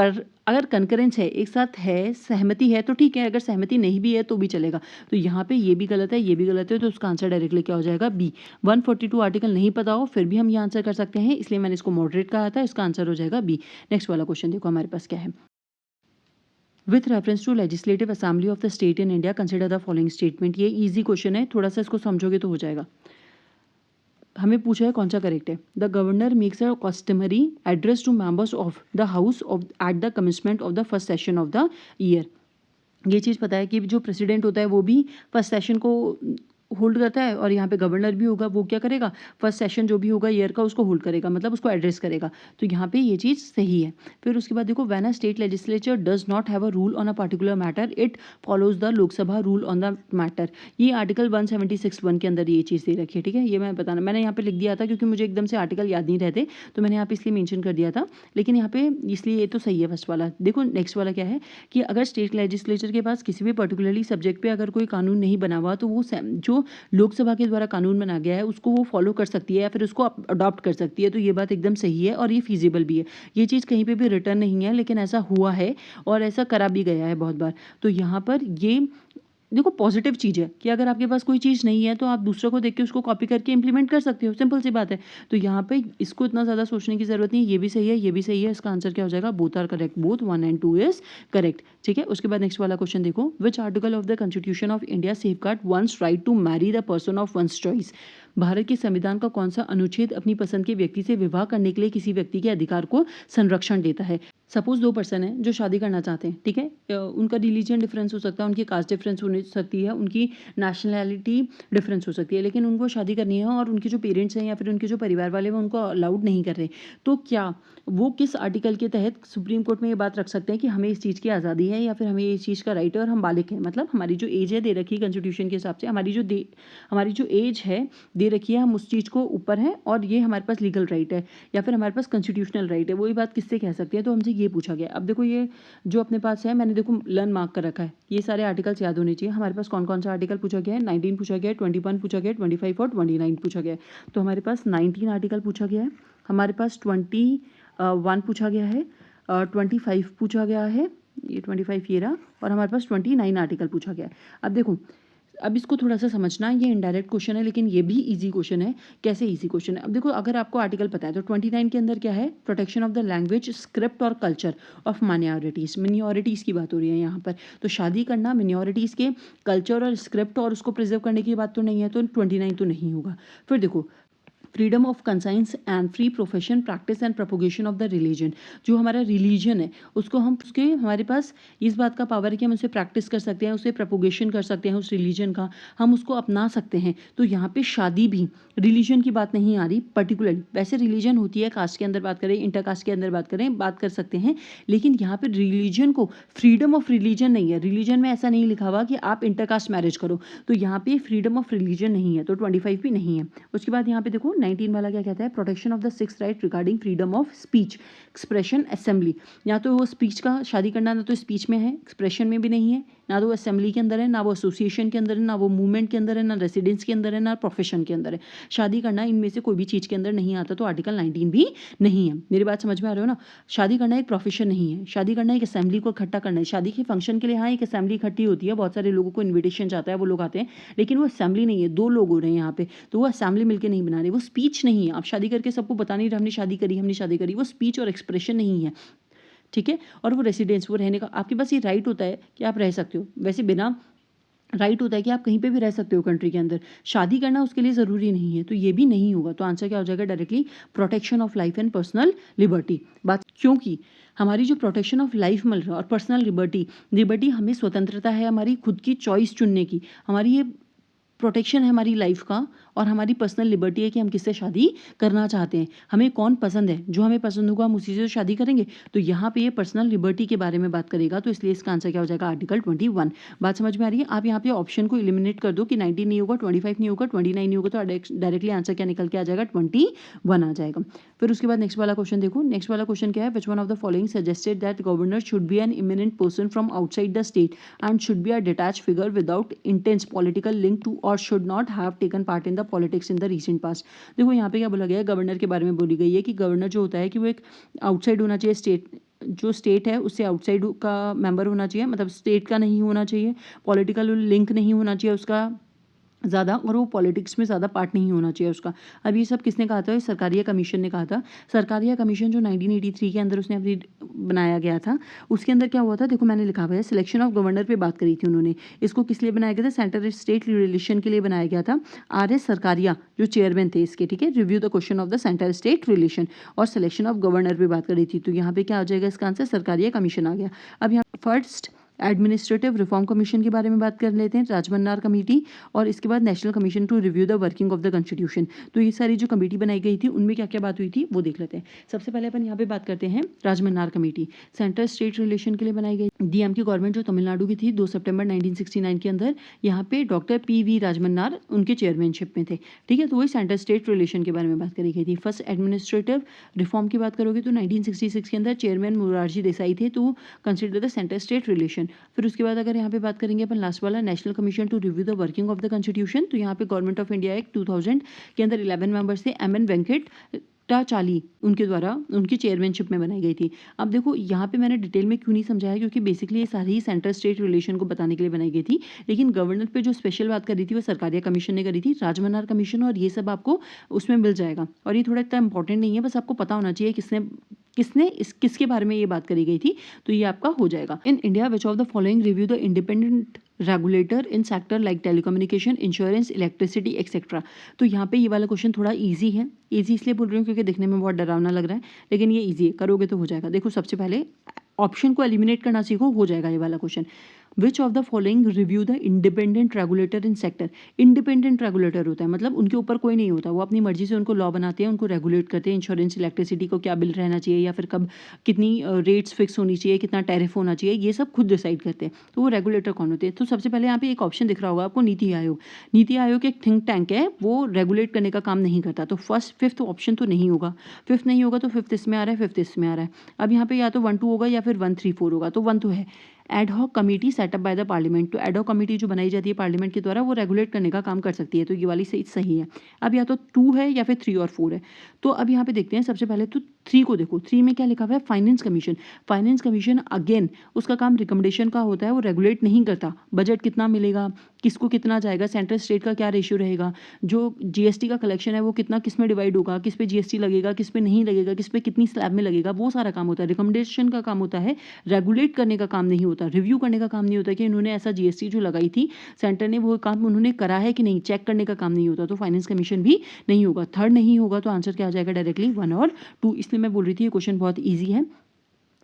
अगर कंकरेंस है, एक साथ है, सहमति है, तो ठीक है, अगर सहमति नहीं भी है तो भी चलेगा। तो यहाँ पे ये भी गलत है, ये भी गलत है, तो उसका आंसर डायरेक्टली क्या हो जाएगा, बी। 142 आर्टिकल नहीं पता हो फिर भी हम ये आंसर कर सकते हैं, इसलिए मैंने इसको मॉडरेट कहा था, इसका आंसर हो जाएगा बी। नेक्स्ट वाला क्वेश्चन देखो हमारे पास क्या है। With reference to legislative assembly of the state in India consider the following statement. ये ईजी क्वेश्चन है, थोड़ा सा इसको समझोगे तो हो जाएगा। हमें पूछा है कौन सा करेक्ट है। The governor makes a customary address to members of the house of at the commencement of the first session of the year. ये चीज़ पता है कि जो प्रेसिडेंट होता है वो भी फर्स्ट सेशन को होल्ड करता है, और यहाँ पे गवर्नर भी होगा, वो क्या करेगा, फर्स्ट सेशन जो भी होगा ईयर का उसको होल्ड करेगा, मतलब उसको एड्रेस करेगा। तो यहाँ पे ये चीज़ सही है। फिर उसके बाद देखो, when a state legislature does not have a rule on a particular matter it follows the Lok Sabha rule on the matter. ये आर्टिकल 176(1) के अंदर ये चीज़ दे रखी है, ठीक है। ये मैं बताना, मैंने यहाँ पे लिख दिया था क्योंकि मुझे एकदम से आर्टिकल याद नहीं रहते, तो मैंने यहाँ पे इसलिए मेंशन कर दिया था, लेकिन यहाँ पे इसलिए ये तो सही है फर्स्ट वाला। देखो नेक्स्ट वाला क्या है कि अगर स्टेट लेजिस्लेचर के पास किसी भी पर्टिकुलरली सब्जेक्ट पे अगर कोई कानून नहीं बना हुआ, तो वो जो लोकसभा के द्वारा कानून बना गया है उसको वो फॉलो कर सकती है या फिर उसको अडॉप्ट कर सकती है। तो ये बात एकदम सही है और ये फीजिबल भी है। ये चीज़ कहीं पे भी रिटर्न नहीं है, लेकिन ऐसा हुआ है और ऐसा करा भी गया है बहुत बार। तो यहाँ पर ये देखो पॉजिटिव चीज़ है कि अगर आपके पास कोई चीज़ नहीं है तो आप दूसरों को देख के उसको कॉपी करके इंप्लीमेंट कर सकते हो, सिंपल सी बात है। तो यहाँ पे इसको इतना ज़्यादा सोचने की ज़रूरत नहीं है। ये भी सही है, ये भी सही है। इसका आंसर क्या हो जाएगा, both are correct, both 1 and 2 is correct, ठीक है। उसके बाद नेक्स्ट वाला क्वेश्चन देखो, which article of the constitution of India safeguard one's right to marry the person of one's choice. Bharat के संविधान का कौन सा अनुच्छेद अपनी पसंद के व्यक्ति से विवाह करने के लिए किसी व्यक्ति के अधिकार को संरक्षण देता है। सपोज 2 पर्सन हैं जो शादी करना चाहते हैं, ठीक है। उनका रिलीजन डिफरेंस हो सकता है, उनकी कास्ट डिफरेंस हो सकती है, उनकी नेशनैलिटी डिफरेंस हो सकती है, लेकिन उनको शादी करनी है और उनके जो पेरेंट्स हैं या फिर उनके जो परिवार वाले हैं वो उनको अलाउड नहीं कर रहे। तो क्या वो किस आर्टिकल के तहत सुप्रीम कोर्ट में ये बात रख सकते हैं कि हमें इस चीज़ की आज़ादी है या फिर हमें इस चीज़ का राइट है और हम बालिग हैं, मतलब हमारी जो एज है दे रखी है कॉन्स्टिट्यूशन के हिसाब से, हमारी जो एज है दे रखी है, हम उस चीज़ को ऊपर हैं और ये हमारे पास लीगल राइट है या फिर हमारे पास कॉन्स्टिट्यूशनल राइट है। वही बात किससे कह सकते हैं, तो हमसे ये पूछा गया। अब देखो ये जो अपने पास है, मैंने देखो लर्न मार्क कर रखा है, ये सारे आर्टिकल्स याद होने चाहिए। हमारे पास कौन कौन सा आर्टिकल पूछा गया है, 19 पूछा गया है, 21 पूछा गया है, 25 और 29 पूछा गया है। तो हमारे पास 19 आर्टिकल पूछा गया है, हमारे पास 1 पूछा गया है, 25 पूछा गया है, ये 25 ये रहा, और हमारे पास 29 आर्टिकल पूछा गया है। अब देखो, अब इसको थोड़ा सा समझना, ये इनडायरेक्ट क्वेश्चन है लेकिन ये भी इजी क्वेश्चन है। कैसे इजी क्वेश्चन है? अब देखो, अगर आपको आर्टिकल पता है तो 29 के अंदर क्या है, protection of the language, script और कल्चर ऑफ मिनियोरिटीज़ की बात हो रही है यहाँ पर। तो शादी करना मिनियोरिटीज़ के कल्चर और स्क्रिप्ट और उसको प्रिजर्व करने की बात तो नहीं है, तो 29 तो नहीं होगा। फिर देखो, freedom of conscience and free profession, practice and propagation of the religion. जो हमारा रिलीजन है उसको हम उसके हमारे पास इस बात का पावर है कि हम उसे प्रैक्टिस कर सकते हैं, उसे प्रोपोगेशन कर सकते हैं, उस रिलीजन का हम उसको अपना सकते हैं। तो यहाँ पे शादी भी रिलीजन की बात नहीं आ रही पर्टिकुलरली। वैसे रिलीजन होती है, कास्ट के अंदर बात करें, इंटर कास्ट के अंदर बात करें, बात कर सकते हैं, लेकिन यहाँ पे रिलीजन को, फ्रीडम ऑफ रिलीजन नहीं है। रिलीजन में ऐसा नहीं लिखा हुआ कि आप इंटर कास्ट मैरिज करो, तो यहाँ पे फ्रीडम ऑफ रिलीजन नहीं है, तो 25 भी नहीं है। उसके बाद यहाँ पे देखो 19 वाला क्या कहता है, protection of the 6th right regarding freedom of speech, expression, assembly. या तो वो स्पीच का, शादी करना ना तो स्पीच में है, एक्सप्रेशन में भी नहीं है, ना तो वो असेंबली के अंदर है, ना वो एसोसिएशन के अंदर है, ना वो मूवमेंट के अंदर है, ना रेसिडेंस के अंदर है, ना प्रोफेशन के अंदर है। शादी करना इनमें से कोई भी चीज़ के अंदर नहीं आता, तो आर्टिकल 19 भी नहीं है। मेरी बात समझ में आ रही हो ना? शादी करना एक प्रोफेशन नहीं है, शादी करना एक असेंबली को इकट्ठा करना है। शादी के फंक्शन के लिए हाँ एक असेंबली इकट्ठी होती है, बहुत सारे लोगों को इन्विटेशन जाता है, वो लोग आते हैं, लेकिन वो असेंबली नहीं है, 2 लोग हो रहे हैं यहाँ पे, तो वो असेंबली मिलकर नहीं बना रहे, वो स्पीच नहीं है। आप शादी करके सबको बता नहीं रहे हमने शादी करी, हमने शादी करी, वो स्पीच और एक्सप्रेशन नहीं है, ठीक है। और वो रेसिडेंस, वो रहने का आपके पास ये राइट होता है कि आप रह सकते हो, वैसे बिना राइट होता है कि आप कहीं पे भी रह सकते हो कंट्री के अंदर, शादी करना उसके लिए ज़रूरी नहीं है, तो ये भी नहीं होगा। तो आंसर क्या हो जाएगा directly, protection of life and personal liberty. बात, क्योंकि हमारी जो प्रोटेक्शन ऑफ लाइफ मिल रहा है और पर्सनल लिबर्टी हमें स्वतंत्रता है हमारी खुद की चॉइस चुनने की, हमारी ये प्रोटेक्शन है हमारी लाइफ का, और हमारी पर्सनल लिबर्टी है कि हम किससे शादी करना चाहते हैं, हमें कौन पसंद है, जो हमें पसंद होगा हम उसी से शादी करेंगे। तो यहाँ पे ये पर्सनल लिबर्टी के बारे में बात करेगा, तो इसलिए इसका आंसर क्या हो जाएगा, आर्टिकल 21। बात समझ में आ रही है? आप यहाँ पे ऑप्शन को एलिमिनेट कर दो कि 19 नहीं होगा, 25 नहीं होगा, 29 नहीं होगा, तो डायरेक्टली आंसर क्या निकल के आ जाएगा, 21 आ जाएगा। फिर उसके बाद नेक्स्ट वाला क्वेश्चन देखो, नेक्स्ट वाला क्वेश्चन क्या है, which one of the following suggested that governor should be an eminent person from outside the state and should be a detach figure without intense political link to or should not have taken part in the politics in the recent past. देखो यहाँ पे क्या बोला गया है, governor के बारे में बोली गई है कि गवर्नर जो होता है कि वो एक आउटसाइड होना चाहिए, स्टेट जो स्टेट है उससे आउटसाइड का मेंबर होना चाहिए, मतलब स्टेट का नहीं होना चाहिए, पॉलिटिकल लिंक नहीं होना चाहिए उसका ज़्यादा, और वो पॉलिटिक्स में ज़्यादा पार्ट नहीं होना चाहिए उसका। अब ये सब किसने कहा था, सरकारिया कमीशन ने कहा था। सरकारिया कमीशन जो 1983 के अंदर उसने अपनी बनाया गया था, उसके अंदर क्या हुआ था, देखो मैंने लिखा हुआ है, सिलेक्शन ऑफ गवर्नर पे बात करी थी उन्होंने। इसको किस लिए बनाया गया था, सेंटर स्टेट रिलेशन के लिए बनाया गया था। R.S. सरकारिया जो चेयरमैन थे इसके, ठीक है, review the question of the centre state relation और सिलेक्शन ऑफ गवर्नर पे बात करी थी। तो यहाँ पे क्या आ जाएगा इसका आंसर, सरकारिया कमीशन आ गया। अब यहाँ फर्स्ट एडमिनिस्ट्रेटिव रिफॉर्म कमीशन के बारे में बात कर लेते हैं, राजमन्नार कमेटी, और इसके बाद national commission to review the working of the constitution. तो ये सारी जो कमेटी बनाई गई थी उनमें क्या क्या बात हुई थी वो देख लेते हैं। सबसे पहले अपन यहाँ पे बात करते हैं Rajamannar committee, central state relation के लिए बनाई गई। डीएम की गवर्नमेंट जो तमिलनाडु की थी 2 सितंबर 1969 के अंदर, यहाँ पे डॉक्टर PV राजमन्नार उनके चेयरमैनशिप में थे, ठीक है। तो वही सेंट्रल स्टेट रिलेशन के बारे में बात करी गई थी। फर्स्ट एडमिनिस्ट्रेटिव रिफॉर्म की बात करोगे तो 1966 के अंदर चेयरमैन मोरारजी देसाई थे, तो consider the central state relation. फिर उसके बाद अगर यहाँ पे बात करेंगे अपन लास्ट वाला, national commission to review the working of the constitution, तो यहाँ पे गवर्नमेंट ऑफ इंडिया एक्ट 2000 के अंदर 11 मेंबर्स थे, MN वेंकटाचाली उनके द्वारा उनकी चेयरमैनशिप में बनाई गई थी। अब देखो यहाँ पे मैंने डिटेल में क्यों नहीं समझाया, क्योंकि बेसिकली ये सारी सेंट्रल स्टेट रिलेशन को बताने के लिए बनाई गई थी, लेकिन गवर्नर पे जो स्पेशल बात करी थी वो सरकारिया कमीशन ने करी थी, राजमन्नार कमीशन, और ये सब आपको उसमें मिल जाएगा। और ये थोड़ा इतना इंपॉर्टेंट नहीं है, बस आपको पता होना चाहिए किसने किसके बारे में ये बात करी गई थी, तो ये आपका हो जाएगा। In India which of the following review the independent regulator in sector like telecommunication, insurance, electricity etcetera. तो यहाँ पे ये वाला क्वेश्चन थोड़ा इजी है, इजी इसलिए बोल रही हूँ क्योंकि दिखने में बहुत डरावना लग रहा है, लेकिन ये इजी है, करोगे तो हो जाएगा। देखो सबसे पहले ऑप्शन को एलिमिनेट करना सीखो, हो जाएगा ये वाला question. Which of the following review the independent regulator in sector. Independent regulator होता है मतलब उनके ऊपर कोई नहीं होता, वो अपनी मर्जी से उनको लॉ बनाते हैं, उनको रेगुलेट करते हैं। इंश्योरेंस, इलेक्ट्रिसिटी को क्या बिल रहना चाहिए, या फिर कब कितनी रेट्स फिक्स होनी चाहिए, कितना टैरिफ होना चाहिए, ये सब खुद डिसाइड करते हैं। तो वो रेगुलेटर कौन होते हैं, तो सबसे पहले यहाँ पे एक ऑप्शन दिख रहा होगा आपको, नीति आयोग। नीति आयोग एक थिंक टैंक है, वो रेगुलेट करने का काम नहीं करता, तो फिफ्थ ऑप्शन तो नहीं होगा। फिफ्थ नहीं होगा तो फिफ्थ इसमें आ रहा है, फिफ्थ इसमें आ रहा है। अब यहाँ पे या तो 1 2 होगा या फिर 1 3 4 होगा, तो 1 तो है। Ad hoc committee setup bye the parliament, तो एडहॉक कमेटी जो बनाई जाती है पार्लियामेंट के द्वारा, वो रेगुलेट करने का काम कर सकती है, तो ये वाली सही है। अब या तो 2 है या फिर 3 और 4 है। तो अब यहाँ पे देखते हैं, सबसे पहले तो 3 को देखो, 3 में क्या लिखा हुआ है, finance commission. Finance commission again उसका काम रिकमेंडेशन का होता है, वो रेगुलेट नहीं करता बजट कितना मिलेगा, किसको कितना जाएगा, सेंट्रल स्टेट का क्या रेशियो रहेगा, जो जीएसटी का कलेक्शन है वो कितना किस में डिवाइड होगा, किस पे जीएसटी लगेगा, किस पे नहीं लगेगा, किस पे कितनी स्लैब में लगेगा, वो सारा काम होता है। रिकमेंडेशन का काम होता है, रेगुलेट करने का काम नहीं होता, रिव्यू करने का काम नहीं होता कि इन्होंने ऐसा जीएसटी जो लगाई थी सेंटर ने वो काम उन्होंने करा है कि नहीं, चेक करने का काम नहीं होता। तो फाइनेंस कमीशन भी नहीं होगा। थर्ड नहीं होगा तो आंसर क्या आ जाएगा, डायरेक्टली 1 और 2। इसलिए मैं बोल रही थी ये क्वेश्चन बहुत ईजी है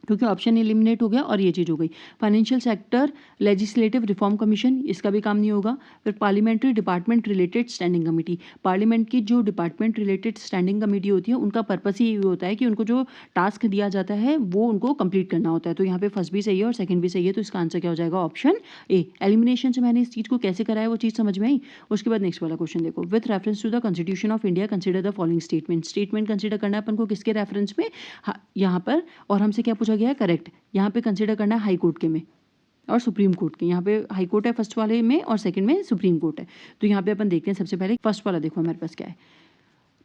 क्योंकि ऑप्शन एलिमिनेट हो गया और ये चीज़ हो गई। Financial sector legislative reform commission, इसका भी काम नहीं होगा। फिर parliamentary department related standing committee, parliament की जो डिपार्टमेंट रिलेटेड स्टैंडिंग कमेटी होती है उनका पर्पस ही ये होता है कि उनको जो टास्क दिया जाता है वो उनको कंप्लीट करना होता है। तो यहाँ पे फर्स्ट भी सही है और सेकंड भी सही है, तो इसका आंसर क्या हो जाएगा, ऑप्शन ए। एलिमिनेशन से मैंने इस चीज़ को कैसे कराया वो चीज़ समझ में आई। उसके बाद नेक्स्ट वाला क्वेश्चन देखो, with reference to the constitution of India consider the following statement. Statement consider करना है अपन को किसके रेफरेंस में, यहाँ पर, और हमसे क्या पूछा गया है, करेक्ट। यहाँ पे कंसिडर करना है हाई कोर्ट के में और सुप्रीम कोर्ट के। यहाँ पे हाई कोर्ट है फर्स्ट वाले में और सेकंड में सुप्रीम कोर्ट है। तो यहाँ पे अपन देखते हैं सबसे पहले फर्स्ट वाला, देखो हमारे पास क्या है,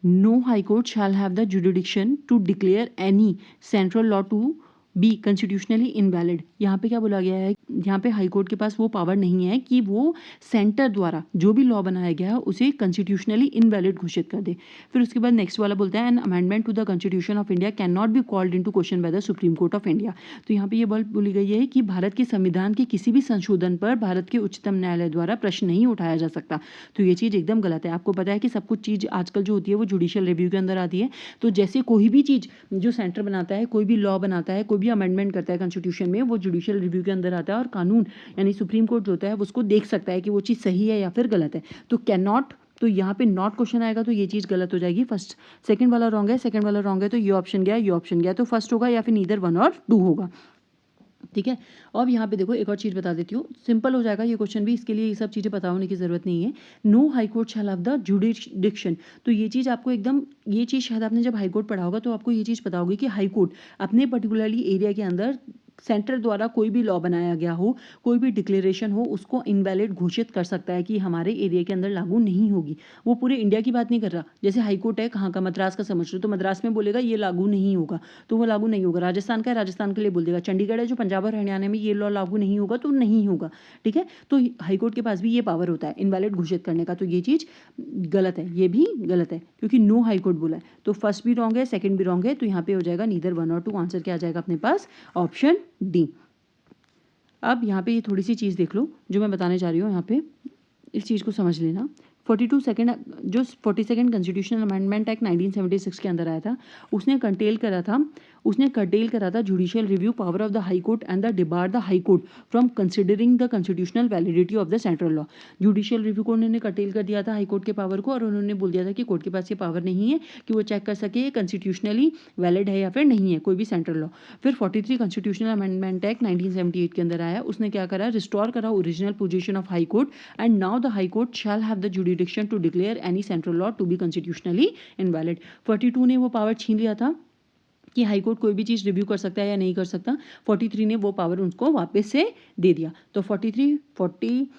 no high court shall have the jurisdiction to declare any central law to be constitutionally invalid. यहाँ पे क्या बोला गया है, यहाँ पे हाई कोर्ट के पास वो पावर नहीं है कि वो सेंटर द्वारा जो भी लॉ बनाया गया है उसे कॉन्स्टिट्यूशनली इनवैलिड घोषित कर दे। फिर उसके बाद नेक्स्ट वाला बोलता है an amendment to the constitution of India can not be called into question by the supreme court of India. तो यहाँ पे ये बात बोली गई है कि भारत के संविधान के किसी भी संशोधन पर भारत के उच्चतम न्यायालय द्वारा प्रश्न नहीं उठाया जा सकता। तो ये चीज़ एकदम गलत है। आपको पता है कि सब कुछ चीज़ आजकल जो होती है वो जुडिशियल रिव्यू के अंदर आती है। तो जैसे कोई भी चीज़ जो सेंटर बनाता है, कोई भी लॉ बनाता है, कोई भी अमेंडमेंट करता है कॉन्स्टिट्यूशन में, वो जुडिशियल रिव्यू के अंदर आता है और कानून यानी सुप्रीम कोर्ट जो होता है उसको देख सकता है कि वो चीज़ सही है या फिर गलत है। तो कैन नॉट, तो यहाँ पे नॉट क्वेश्चन आएगा तो ये चीज़ गलत हो जाएगी। फर्स्ट सेकंड वाला रॉन्ग है, सेकंड वाला रॉन्ग है, तो ये ऑप्शन गया, ये ऑप्शन गया, तो फर्स्ट होगा या फिर नीदर 1 और 2 होगा। ठीक है। अब यहाँ पे देखो एक और चीज़ बता देती हूँ, सिंपल हो जाएगा ये क्वेश्चन भी, इसके लिए ये सब चीज़ें पता होने की ज़रूरत नहीं है। No high court shall have the jurisdiction, तो ये चीज़ आपको एकदम, ये चीज़ शायद आपने जब हाई कोर्ट पढ़ा होगा तो आपको ये चीज़ पता होगी कि हाई कोर्ट अपने पर्टिकुलरली एरिया के अंदर सेंटर द्वारा कोई भी लॉ बनाया गया हो, कोई भी डिक्लेरेशन हो, उसको इनवैलिड घोषित कर सकता है कि हमारे एरिया के अंदर लागू नहीं होगी। वो पूरे इंडिया की बात नहीं कर रहा। जैसे हाई कोर्ट है कहाँ का, मद्रास का समझ लो, तो मद्रास में बोलेगा ये लागू नहीं होगा तो वो लागू नहीं होगा। राजस्थान का है, राजस्थान के लिए बोल देगा। चंडीगढ़ है जो पंजाब और हरियाणा में, ये लॉ लागू नहीं होगा तो नहीं होगा। ठीक है। तो हाई कोर्ट के पास भी ये पावर होता है इनवैलिड घोषित करने का। तो ये चीज़ गलत है, ये भी गलत है क्योंकि नो हाई कोर्ट बोला है। तो फर्स्ट भी रॉन्ग है, सेकंड भी रॉन्ग है, तो यहाँ पे हो जाएगा नीदर 1 और 2। आंसर क्या आ जाएगा अपने पास, ऑप्शन डी। अब यहाँ पे ये थोड़ी सी चीज़ देख लो जो मैं बताने जा रही हूँ, यहाँ पे इस चीज़ को समझ लेना। 42 सेकेंड जो 42nd कॉन्स्टिट्यूशनल अमेंडमेंट एक्ट 1976 के अंदर आया था, उसने कर्टेल करा था judicial review power of the high court and the debar the high court from considering the constitutional validity of the central law. Judicial review को उन्होंने कर्टेल कर दिया था हाई कोर्ट के पावर को, और उन्होंने बोल दिया था कि कोर्ट के पास ये पावर नहीं है कि वो चेक कर सके कॉन्स्टिट्यूशनली वैलिड है या फिर नहीं है कोई भी सेंट्रल लॉ। फिर 43 कॉन्स्टिट्यूशनल अमेंडमेंट एक्ट 1978 के अंदर आया, उसने क्या करा, रिस्टोर करा original position of high court and now the high court shall have the jurisdiction to declare any central law to be constitutionally invalid. 42 ने वो पावर छीन लिया था कि हाई कोर्ट कोई भी चीज़ रिव्यू कर सकता है या नहीं कर सकता। 43 ने वो पावर उनको वापस से दे दिया। तो 43, 42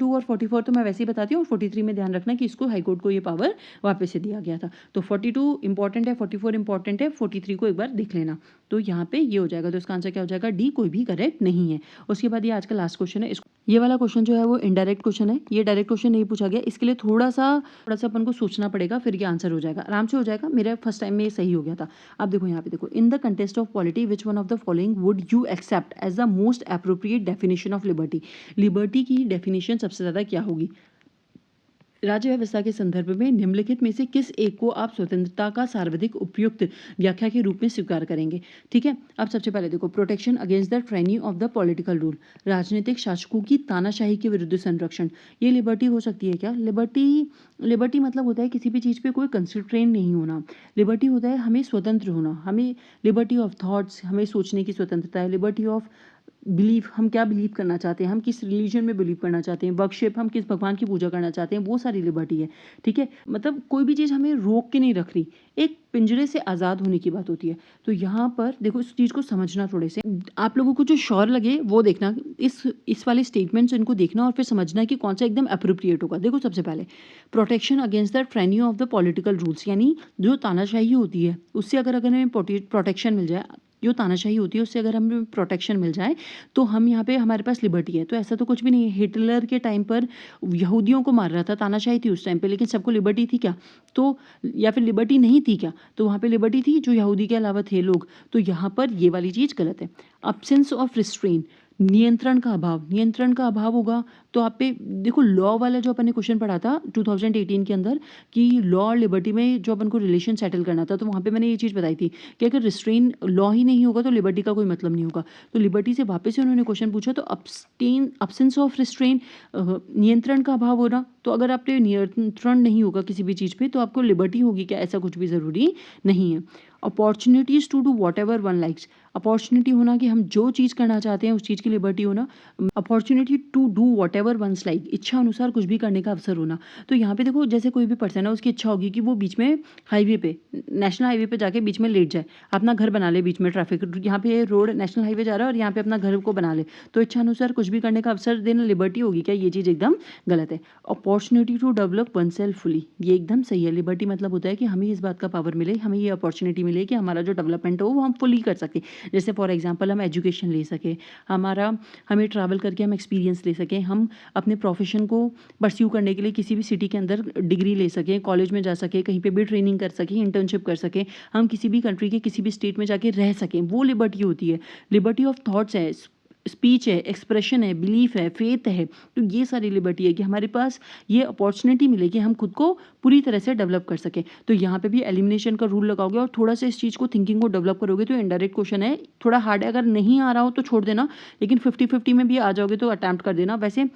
और 44 तो मैं वैसे ही बताती हूँ, और 43 में ध्यान रखना कि इसको हाई कोर्ट को ये पावर वापस से दिया गया था। तो 42 इंपॉर्टेंट है, 44 इंपॉर्टेंट है, 43 को एक बार देख लेना। तो यहाँ पे ये हो जाएगा, तो इसका आंसर क्या हो जाएगा, डी, कोई भी करेक्ट नहीं है। उसके बाद ये आज का लास्ट क्वेश्चन है, ये वाला क्वेश्चन जो है वो इनडायरेक्ट क्वेश्चन है, ये डायरेक्ट क्वेश्चन नहीं पूछा गया, इसके लिए थोड़ा सा अपन को सोचना पड़ेगा, फिर ये आंसर हो जाएगा, आराम से हो जाएगा। मेरा फर्स्ट टाइम में ये सही हो गया था। अब देखो यहाँ पे देखो, in the context of polity which one of the following would you accept as the most appropriate definition of liberty. Liberty की डेफिनेशन सबसे ज़्यादा क्या होगी। राज्य व्यवस्था के संदर्भ में निम्नलिखित में से किस एक को आप स्वतंत्रता का सर्वाधिक उपयुक्त व्याख्या के रूप में स्वीकार करेंगे। ठीक है। अब सबसे पहले देखो, protection against the training of the political rule, राजनीतिक शासकों की तानाशाही के विरुद्ध संरक्षण, ये लिबर्टी हो सकती है क्या। लिबर्टी मतलब होता है किसी भी चीज़ पे कोई कंस्ट्रेंट नहीं होना। लिबर्टी होता है हमें स्वतंत्र होना, हमें लिबर्टी ऑफ थॉट्स, हमें सोचने की स्वतंत्रता है, लिबर्टी ऑफ बिलीव, हम क्या बिलीव करना चाहते हैं, हम किस रिलीजन में बिलीव करना चाहते हैं, वर्कशिप, हम किस भगवान की पूजा करना चाहते हैं, वो सारी लिबर्टी है। ठीक है, मतलब कोई भी चीज़ हमें रोक के नहीं रख रही, एक पिंजरे से आज़ाद होने की बात होती है। तो यहाँ पर देखो इस चीज़ को समझना थोड़े से, आप लोगों को जो श्योर लगे वो देखना, इस वाले स्टेटमेंट्स इनको देखना और फिर समझना कि कौन सा एकदम अप्रोप्रिएट होगा। देखो सबसे पहले protection against the training of the political rules, यानी जो तानाशाही होती है उससे अगर हमें प्रोटेक्शन मिल जाए, जो तानाशाही होती है उससे अगर हमें प्रोटेक्शन मिल जाए तो हम यहाँ पे हमारे पास लिबर्टी है। तो ऐसा तो कुछ भी नहीं है। हिटलर के टाइम पर यहूदियों को मार रहा था, तानाशाही थी उस टाइम पे, लेकिन सबको लिबर्टी थी क्या? तो या फिर लिबर्टी नहीं थी क्या? तो वहाँ पे लिबर्टी थी जो यहूदी के अलावा थे लोग। तो यहाँ पर ये वाली चीज़ गलत है। अब्सेंस ऑफ रिस्ट्रेन, नियंत्रण का अभाव, नियंत्रण का अभाव होगा तो आप पे देखो लॉ वाला जो अपन ने क्वेश्चन पढ़ा था 2018 के अंदर कि लॉ और लिबर्टी में जो अपन को रिलेशन सेटल करना था, तो वहाँ पे मैंने ये चीज़ बताई थी कि अगर रिस्ट्रेन लॉ ही नहीं होगा तो लिबर्टी का कोई मतलब नहीं होगा। तो लिबर्टी से वापस से उन्होंने क्वेश्चन पूछा, तो अब्सेंस ऑफ रिस्ट्रेन, नियंत्रण का अभाव होना। तो अगर आप पे नियंत्रण नहीं होगा किसी भी चीज़ पे तो आपको लिबर्टी होगी क्या? ऐसा कुछ भी ज़रूरी नहीं है। Opportunities to do whatever one likes, opportunity होना कि हम जो चीज़ करना चाहते हैं उस चीज़ की लिबर्टी होना। Opportunity to do whatever one's like, इच्छा अनुसार कुछ भी करने का अवसर होना। तो यहाँ पे देखो जैसे कोई भी पर्सन है उसकी इच्छा होगी कि वो बीच में हाईवे पे, नेशनल हाईवे पे जाके बीच में लेट जाए, अपना घर बना ले बीच में, ट्रैफिक यहाँ पे रोड नेशनल हाईवे जा रहा है और यहाँ पे अपना घर को बना ले, तो इच्छा अनुसार कुछ भी करने का अवसर देना लिबर्टी होगी क्या? ये चीज़ एकदम गलत है। Opportunity to develop oneself fully, ये एकदम सही है। लिबर्टी मतलब होता है कि हमें इस बात का पावर मिले, हमें ये अपॉर्चुनिटी मिले कि हमारा जो डेवलपमेंट हो वो हम फुली कर सकें। जैसे फॉर एग्जाम्पल हम एजुकेशन ले सकें, हमें ट्रैवल करके हम एक्सपीरियंस ले सकें, हम अपने प्रोफेशन को परस्यू करने के लिए किसी भी सिटी के अंदर डिग्री ले सकें, कॉलेज में जा सकें, कहीं पे भी ट्रेनिंग कर सकें, इंटर्नशिप कर सकें, हम किसी भी कंट्री के किसी भी स्टेट में जाके रह सकें, वो लिबर्टी होती है। लिबर्टी ऑफ थॉट्स है, स्पीच है, एक्सप्रेशन है, बिलीफ है, फेथ है। तो ये सारी लिबर्टी है कि हमारे पास ये अपॉर्चुनिटी मिले कि हम खुद को पूरी तरह से डेवलप कर सकें। तो यहाँ पे भी एलिमिनेशन का रूल लगाओगे और थोड़ा सा इस चीज़ को, थिंकिंग को डेवलप करोगे तो इनडायरेक्ट क्वेश्चन है, थोड़ा हार्ड है, अगर नहीं आ रहा हो तो छोड़ देना, लेकिन 50-50 में भी आ जाओगे तो अटैम्प्ट कर देना। वैसे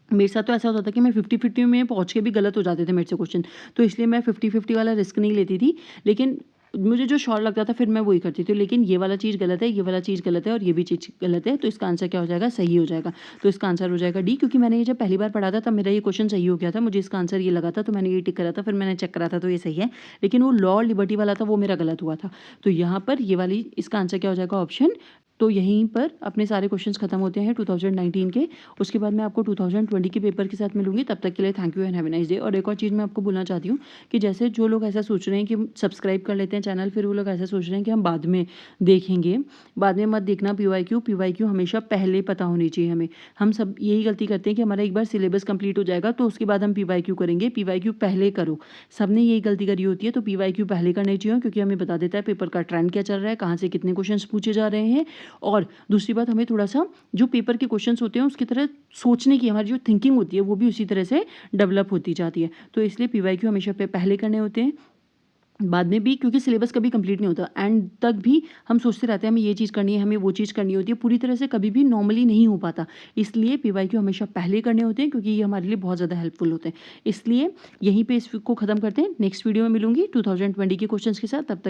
मेरे साथ तो ऐसा होता था कि मैं 50-50 में पहुंच के भी गलत हो जाते थे मेरे से क्वेश्चन, तो इसलिए मैं 50-50 वाला रिस्क नहीं लेती थी, लेकिन मुझे जो श्योर लगता था फिर मैं वही करती थी। लेकिन ये वाला चीज़ गलत है, ये वाला चीज़ गलत है और ये भी चीज़ गलत है, तो इसका आंसर क्या हो जाएगा? सही हो जाएगा। तो इसका आंसर हो जाएगा डी, क्योंकि मैंने ये जब पहली बार पढ़ा था तब मेरा ये क्वेश्चन सही हो गया था, मुझे इसका आंसर ये लगा था तो मैंने ये टिक करा था, फिर मैंने चेक करा था तो ये सही है। लेकिन वो लॉ लिबर्टी वाला था वो मेरा गलत हुआ था। तो यहाँ पर ये वाली, इसका आंसर क्या हो जाएगा? ऑप्शन। तो यहीं पर अपने सारे क्वेश्चंस खत्म होते हैं 2019 के। उसके बाद मैं आपको 2020 के पेपर के साथ मिलूंगी। तब तक के लिए thank you and have a nice day. और एक और चीज़ मैं आपको बोलना चाहती हूँ कि जैसे जो लोग ऐसा सोच रहे हैं कि सब्सक्राइब कर लेते हैं चैनल, फिर वो लोग ऐसा सोच रहे हैं कि हम बाद में देखेंगे, बाद में मत देखना। पीवाईक्यू हमेशा पहले पता होनी चाहिए हमें। हम सब यही गलती करते हैं कि हमारा एक बार सिलेबस कंप्लीट हो जाएगा तो उसके बाद हम पीवाईक्यू करेंगे। पीवाईक्यू पहले करो, सबने यही गलती करी होती है। तो पीवाईक्यू पहले करने चाहिए क्योंकि हमें बता देता है पेपर का ट्रेंड क्या चल रहा है, कहाँ से कितने क्वेश्चन पूछे जा रहे हैं। और दूसरी बात, हमें थोड़ा सा जो पेपर के क्वेश्चंस होते हैं उसकी तरह सोचने की हमारी जो थिंकिंग होती है वो भी उसी तरह से डेवलप होती जाती है। तो इसलिए पीवाईक्यू हमेशा पहले करने होते हैं, बाद में भी, क्योंकि सिलेबस कभी कंप्लीट नहीं होता। एंड तक भी हम सोचते रहते हैं हमें ये चीज़ करनी है, हमें वो चीज़ करनी होती है, पूरी तरह से कभी भी नॉर्मली नहीं हो पाता। इसलिए पीवाईक्यू हमेशा पहले करने होते हैं क्योंकि ये हमारे लिए बहुत ज़्यादा हेल्पफुल होते हैं। इसलिए यहीं पे इसको ख़त्म करते हैं। नेक्स्ट वीडियो में मिलूंगी 2020 के क्वेश्चंस के साथ। तब तक